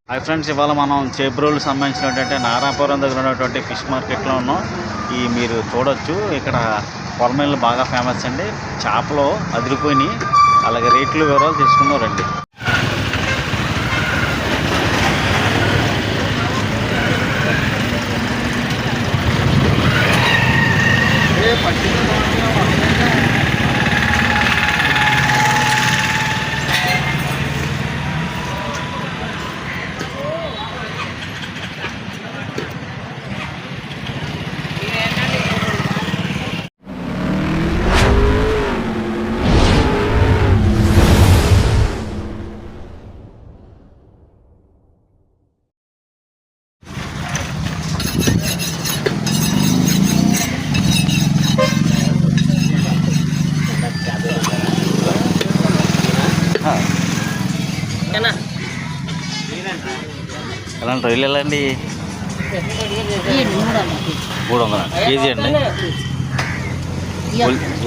Hi friends, ఇవాళ మనం చేబ్రోలు సంబంధించినటువంటి నారాపురం దగ్గర ఉన్నటువంటి ఫిష్ మార్కెట్లో ఉన్నాం. మీరు చూడొచ్చు, ఇక్కడ కొరమేళ్ళు బాగా ఫేమస్ అండి. చేపలు అదిరిపోయినాయి. అలాగే రేట్లు వివరాలు తీసుకుందాం రండి. ఎలాంటి రొయ్యలు ఎలా అండి? 300 కేజీ అండి.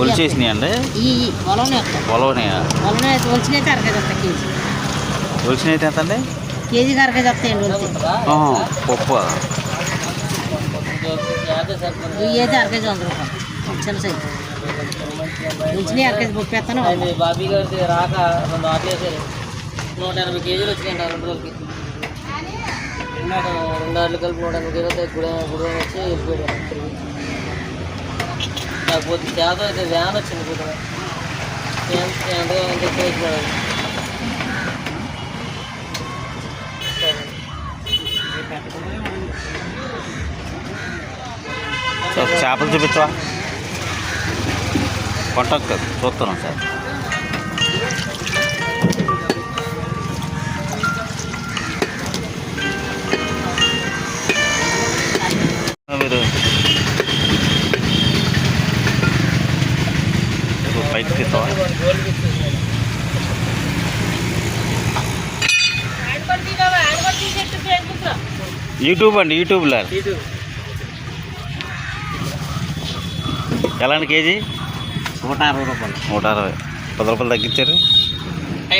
ఒలిచేసినాయి అండి. ఒలిచిన అయితే ఎంత అండి? కేజీకి అరకేజీ వస్తాయండి. పప్పు అయితే అరకేజీ 100 రూపాయలు చిన్న సైజు. ఉంచినాయి అరకేజీ పప్పు వేస్తాను. బాబీ గారి రాక 2 ఆటలు వేసారు. 180 కేజీలు వచ్చినాయండి 2 రోజులకి. 2 ఆటలు కలిపి 180 కేజీలు గుడి వచ్చి వెళ్ళిపోయాడు. నాకు పొద్దు చేత అయితే వ్యాన్ వచ్చింది. పొద్దున ఎంత ఎక్కువ వచ్చిపోయాడు. చేపలు చూపించవా? కొంటాం కదా, చూస్తున్నాం సార్. మీరు బయట తీస్తావా? యూట్యూబ్ అండి, యూట్యూబ్లో ఎలా అండి కేజీ? 160 రూపాయలు. 160. 10 రూపాయలు తగ్గించారు.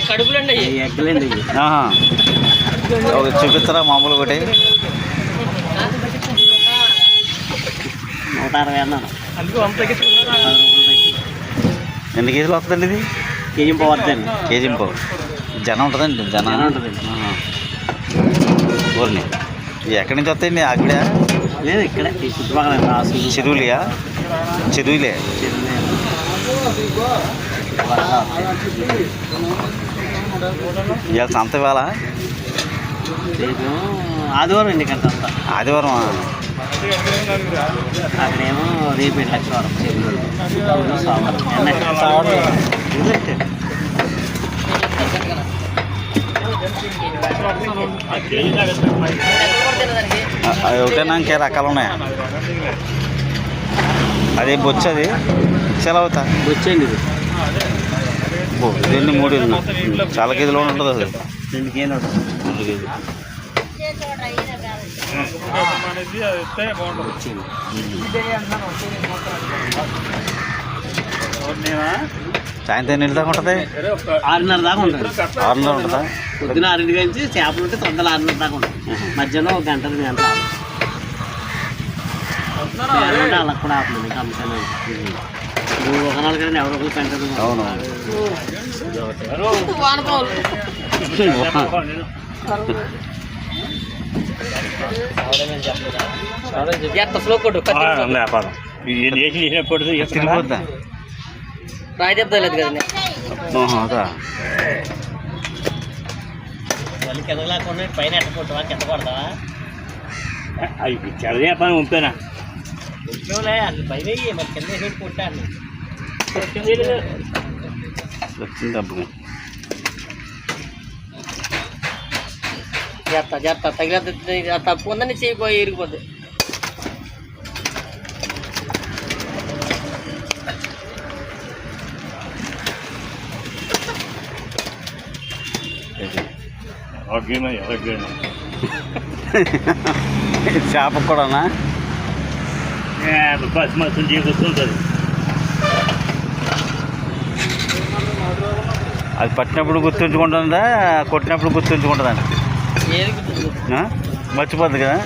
కడుపులండి ఎగ్గలండి. చూపిస్తారా మామూలు ఒకటి? 160 అన్నాను. ఎన్ని కేజీలు వస్తుందండి ఇది? కేజీ పావు వద్దండి. కేజీ పావు. జనం ఉంటుందండి, జనం ఉంటుందండి. ఊరిని ఎక్కడి నుంచి వస్తాయండి? అక్కడ లేదు, ఇక్కడే చుట్టుపక్కల చెరువులయా? చెరువులే. ఇవాళ సంత ఇవాళ ఆదివారం అండి. ఇక్కడ సంత ఆదివారం. అక్కడేమో రేపు లక్షవారం. ఒకటేనా ఇంకే రకాలు ఉన్నాయా? అదే బొచ్చు, అది సెలవుతా బొచ్చండి. ఇది దీన్ని 3 చాలా కేజీలో ఉంటుంది. అది 2 కేజీలు ఉంటుంది. 2 కేజీ. సాయంత్రం ఎన్ని దాకా ఉంటుంది? 6:30 దాకా ఉంటుంది. 6:30 ఉంటుందా? పొద్దున 6 నుంచి చేపలు ఉంటే తొందర 6:30 దాకా ఉంటుంది. మధ్యాహ్నం 1 గంట 2 గంటలు అలా కూడా ఆపలేదు. కంపెనీ 1 నాలుగు కానీ ఎవరో ఒకరు పెంటది. అవును. రాయి చెప్తాలేదు కదండి. కింద లేకుండా పైన ఎట్ట కొట్టవా? కింద కొడతావా? అవి చదివే పని ఉంపేనా? అసలు పైన మరి కింద వేసి కొట్టాను. చేస్తా తగిన తప్పు ఉందని చేయిపోయి ఇరిగిపోద్ది. చేప కూడానా? బస్ మొత్తం జీకొస్తుంటుంది. అది పట్టినప్పుడు గుర్తుంచుకుంటుందా, కొట్టినప్పుడు గుర్తుంచుకుంటుందండి? ఏది గుర్తుంది? మర్చిపోద్ది కదా.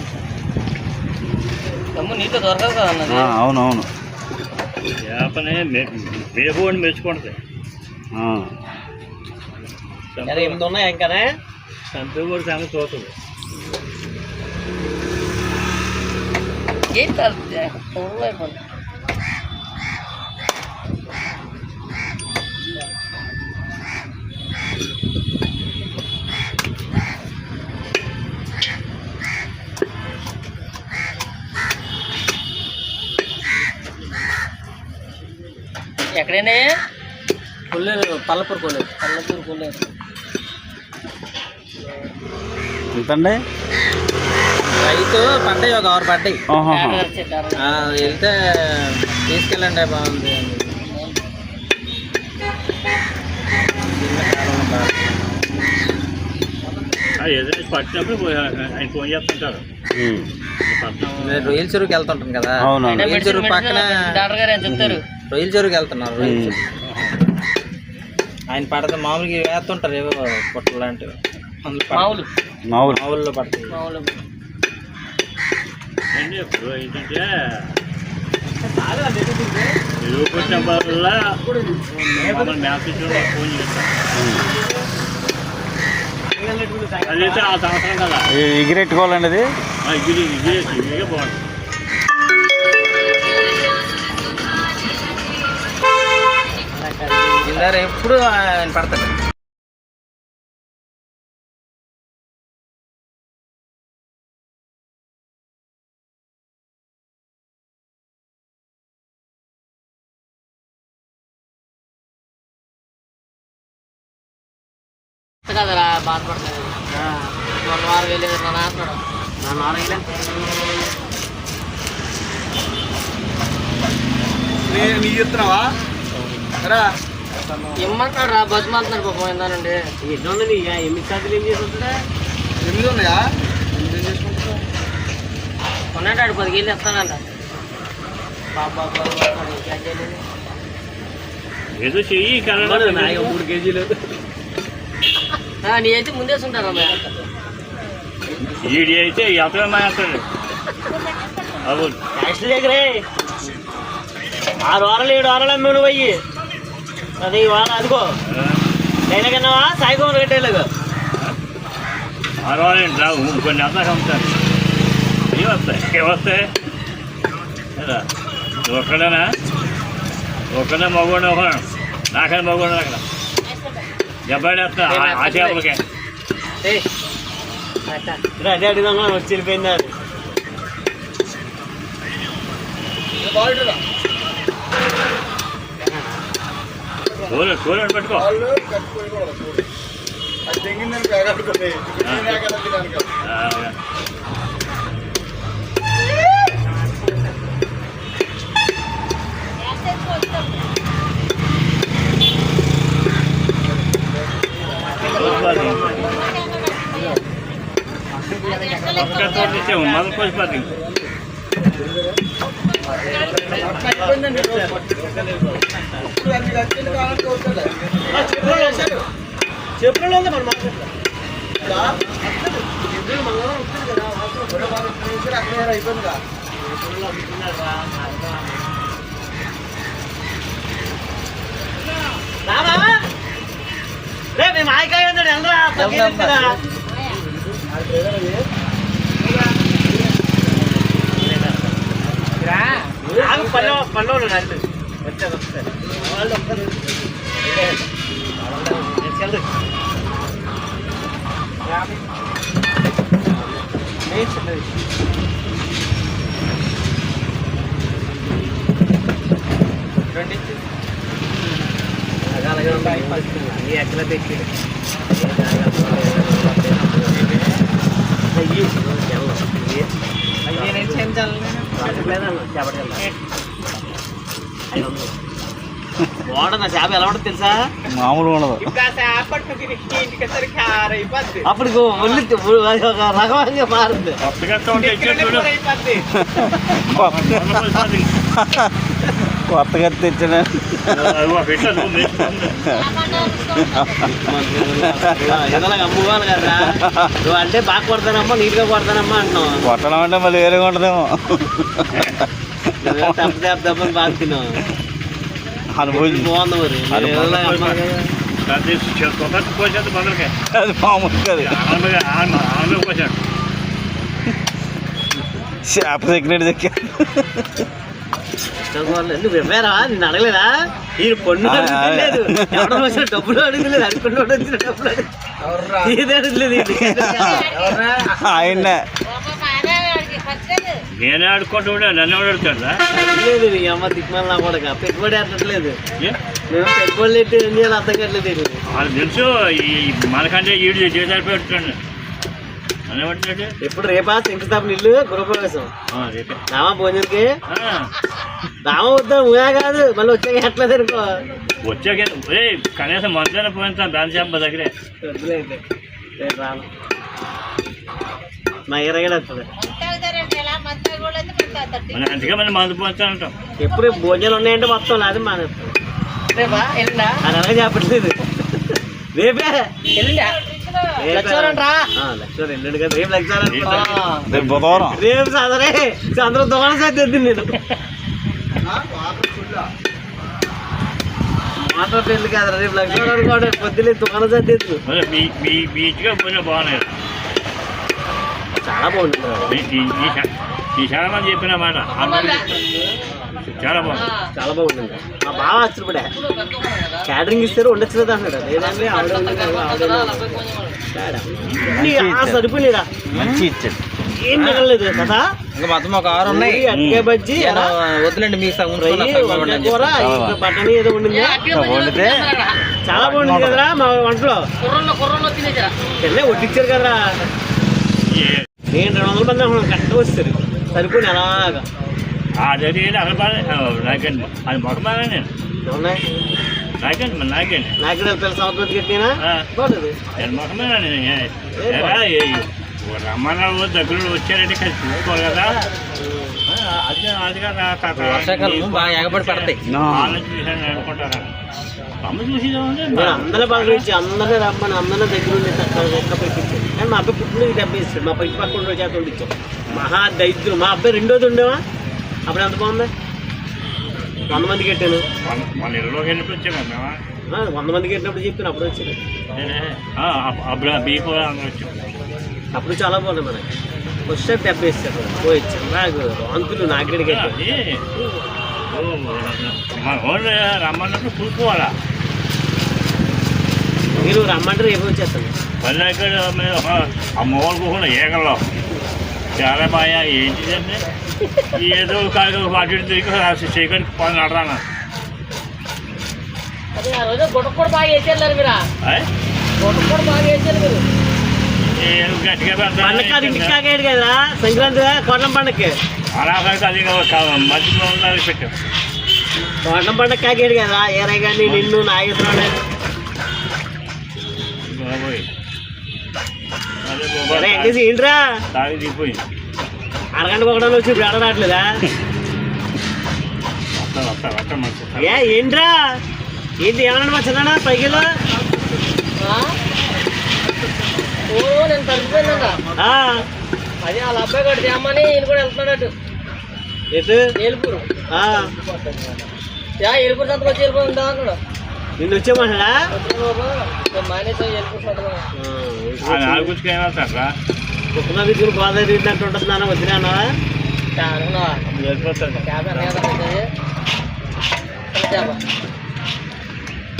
నీటిలో దొరకదు కదా అన్నది. అవునవును. చేపనే మేపు అని మెచ్చుకుంటుంది. 8 ఉన్నాయి ఇంకానే. చంపే కూడా సంగతి చూస్తుంది. ఏంటి ఎక్కడైనా కొల్లేరు, పల్లపూరు కొల్లేరు. ఎంతండి? రైతు పడ్డాయి, ఒక 6 పడ్డాయి. వెళ్తే తీసుకెళ్ళండి, బాగుంది. ఏదైనా పట్టినప్పుడు ఆయన ఫోన్ చేస్తుంటారు. రొయ్యల చెరువుకి వెళ్తుంటాను కదా, రొయ్యల చెరువు పక్కన రొయ్యల చెరువుకి వెళ్తున్నారు. ఆయన పడతా మామూలుగా వేస్తుంటారు, ఏవో పొట్టలు లాంటివి మామూలు పడతాయి. ఇప్పుడు ఏంటంటే ఎరువు కొట్టిన వల్ల మ్యాప్ ఫోన్ చేస్తాం. అదైతే ఆ సంవత్సరం కదా ఎగిరెట్టుకోవాలండి. అది ఇదే బాగుంటుంది. ఎప్పుడు ఆయన పడతాడు. కదరా బాధపడతాడు. 1 వారం వెళ్ళేది నన్ను ఆడుతున్నాడు. నన్ను ఆడలే ఇమ్మంటాడు రా, బస్సు మాట్లాడు పాపం ఏందానండి. 8 సార్లు ఏం చేసుకుంటా? 8 ఉన్నాయా? ఉన్నాడు 10 కేజీలు ఇస్తానంట. ఏదో చెయ్యి 3 కేజీలు నీ అయితే ముందేసుంటారా? ఈడి అయితే ఎక్కడ మాట్లాడు. అవు క్యాష్ దగ్గరే 6 వారాలు 7 వారాలు అమ్మే నువ్వు అయ్యి. అది వారం అదిగో నేనకన్నావా సాయిగోమర్ కట్టేలాగా 6 వారాలు రావు, కొన్ని అంతా అమ్ముతారు. ఏమొస్తాయి ఒక్కడనా మగవాడు ఒకడు, నాకన్నా మగవాడు అక్కడ దెబ్బేస్తా ఆ చేపలకే. అదే అడుగుదామా వచ్చి వెళ్ళిపోయిందా? కూర పెట్టుకో. మొదలు కోసిపోతుంది. చెప్పులు మన అయిపోయిందిగా. రే మేము ఆయికాయ పళ్ళు వచ్చారు వాళ్ళు అలాగే ఉంటాయి అన్నీ ఎక్కడ తెచ్చి బాగుంటుంది చేప. ఎలా ఉంటుంది తెలుసా? మామూలు ఉండదు. అప్పుడు ఒళ్ళు ఒక రకమంగా మారుతుంది. కొత్తగా తెచ్చిన పెట్టా నువ్వు ఏదైనా అమ్ముకోవాలి కదా నువ్వు అంటే బాగా కొడతానమ్మా నీట్గా కొడతానమ్మా అంటున్నావు కొట్టడం అంటే మళ్ళీ వేరేగా ఉంటుందేమో దెబ్బని బాగా తిన్నావు అనుభూతి బాగుంది మరి ఏదైనా అమ్మాలి కదా పోసేది మొదలకే అది మామూలు కాదు ఆమె పోసాడు చేప సెక్రెట్ దగ్గర నువ్వు ఇవ్వరా నేను అడగలేదా ఈ పొన్ను అడగలేదు ఎవడో వచ్చిన డబ్బులు అడగలేదు అనుకున్నాడు వచ్చిన డబ్బులు ఇదే అడగలేదు ఆయన నేనే ఆడుకుంటూ నన్ను ఎవడు అడుగుతాడా లేదు నీ అమ్మ దిక్మాల నా కూడా పెట్టుబడి అట్టట్లేదు మేము పెట్టుబడులు ఎట్టి ఏం చేయాలి అర్థం కావట్లేదు వాళ్ళకి తెలుసు ఈ మనకంటే ఈడు చేసారి పెడుతున్నాడు అనేవాడు ఎప్పుడు రేపా శంకుస్థాపన ఇల్లు గృహప్రవేశం రేపే రామా భోజనకి రామ వద్దా ఊయా కాదు మళ్ళీ వచ్చాక ఎట్లేదు అనుకో వచ్చాక కనీసం మందులైనా పోయిన దాని చేప దగ్గరే వద్దులేండి రేపు రాను నా ఇరగడ వస్తుంది మన అందుకే మనం మందు పోతానంటాం ఎప్పుడు భోజనాలు ఉన్నాయంటే మొత్తం లేదు మానేస్తాం రేపా ఎల్లుండా అది అలాగే చెప్పట్లేదు రేపే ఎల్లుండా ఎల్లుండి కదా రేపు లెక్చర్ రేపు బుధవారం రేపు సదరే అందరూ దొంగ సర్ది నేను మాట పెళ్ళి కదా రేపు లెక్చర్ అనుకోండి పొద్దులే దుకాణం సర్ది బీచ్గా పోయినా బాగున్నాయి చాలా బాగుంటుంది ఈ చాలా మంది చెప్పిన మాట చాలా బాగుంది చాలా బాగుంటుంది మా బాగా ఆశ్చర్యపడే క్యాటరింగ్ ఇస్తారు ఉండొచ్చు కదా అన్నాడు లేదండి ఆవిడ సరిపోలేదా మంచి ఇచ్చాడు ఏం మిగలలేదు కదా ఇంకా మొత్తం ఒక 6 ఉన్నాయి అట్టే బజ్జి వద్దులేండి మీకు సగం కూర బట్టని ఏదో ఉండింది వండితే చాలా బాగుంటుంది కదరా మా వంటలో తిన్నే వడ్డిచ్చారు కదరా నేను 200 మంది అనుకున్నాను కరెక్ట్గా వస్తారు సరిపోయి అలాగా అదే అసలు బాగా నాకండి అది మొక్కమాగా నేను ఉన్నాయి నాకండి మరి నాకండి నాకు పిల్లల సంవత్సరం కట్టినా బాగుంటుంది నేను మొక్కమేనా నేను రమ్మన్నాడు దగ్గర వచ్చారంటే కలిసి చూసుకోవాలి కదా అది అది కదా వర్షాకాలం బాగా ఎగబడి పడతాయి చూసాను అనుకుంటారా అమ్మ చూసేదామంటే నేను అందరూ బాగా ఇచ్చి అందరినీ రమ్మని అందరినీ దగ్గర ఉండి లెక్క పెట్టించాను కానీ మా అబ్బాయి పుట్టినకి డబ్బు ఇస్తాడు మా పై పక్కన చేత ఉండిచ్చాం మహా దైద్యం మా అబ్బాయి రెండోది ఉండేవా అప్పుడు ఎంత బాగుంది 100 మంది కట్టాను మన ఇళ్ళలోకి వెళ్ళిపోయి వచ్చామా 100 మంది కట్టినప్పుడు చెప్పాను అప్పుడు వచ్చాను అప్పుడు బీపో అందరూ వచ్చాం అప్పుడు చాలా బాగుంది మనకి వస్తే డబ్బు ఇస్తాడు పోయిచ్చాను నాకు వాంతులు నాగడికి మన ఓన్లీ రమ్మన్నప్పుడు చూసుకోవాలా మీరు రమ్మంటారు రేపు వచ్చేస్తాను మళ్ళీ ఇక్కడ ఆ మూలకు కూడా ఏగల్లో చాలా బాగా ఏంటిదంటే ఏదో కాదు అటు ఇటు తిరిగి చీకటి పని నడరాను అదే ఆ రోజు గుట్టకు కూడా బాగా వేసేయారు మీరు గుట్టకు కూడా బాగా వేసేయారు మీరు గట్టిగా పండగ ఇంటికి కాకేడు కదా సంక్రాంతి కోట్లం పండగకి అలా అది మధ్యలో ఉండాలి పెట్టాం కోట్లం పండగ కాకేడు కదా ఏరై కానీ నిన్ను నాగేశ్వరుడు బాబోయ్ ఏంట్రా తాగి దిగిపోయింది అరగంట ఒకటి వచ్చి ఇప్పుడు రావట్లేదా వస్తా మంచి ఏంట్రా ఏంటి ఏమన్నా మా చిన్న పైకి నేను తగ్గిపోయినా అదే వాళ్ళ అబ్బాయి కూడా తేమని ఈయన కూడా వెళ్తున్నాడు ఎటు ఏలుపూరు ఏలుపూరు సంతకు వచ్చి వెళ్ళిపోతుందా అన్నాడు నిన్ను వచ్చేమన్నాడా మానేసా ఏమవుతారా కుక్కన దగ్గర గోదావరి తిరిగినట్టు ఉంటుంది నాన్న వద్దునా వెళ్ళిపోతాడు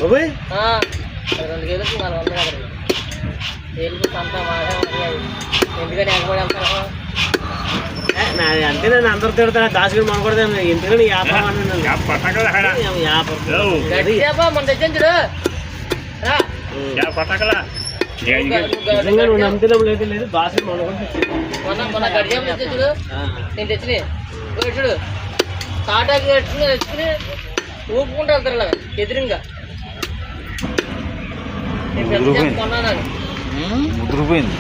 బాబోయ్ 2 కేజీలకు 400 ఏలుపూరు సంత బాగా ఎందుకని ఎగబడి వెళ్తాను అంటే నేను అందరు తిడతా దాచుకుని మన కూడా ఎందుకని వ్యాపారం మన తెచ్చించుడు నిజంగా నువ్వు నమ్మితే లేదు లేదు దాచుకుని మన కూడా మొన్న గడిచేపు తెచ్చుడు నేను తెచ్చినాయి చూడు తాటాకి తెచ్చుకుని ఊపుకుంటూ వెళ్తారు ఇలాగ ఎదురుగా కొన్నాను ముద్రపోయింది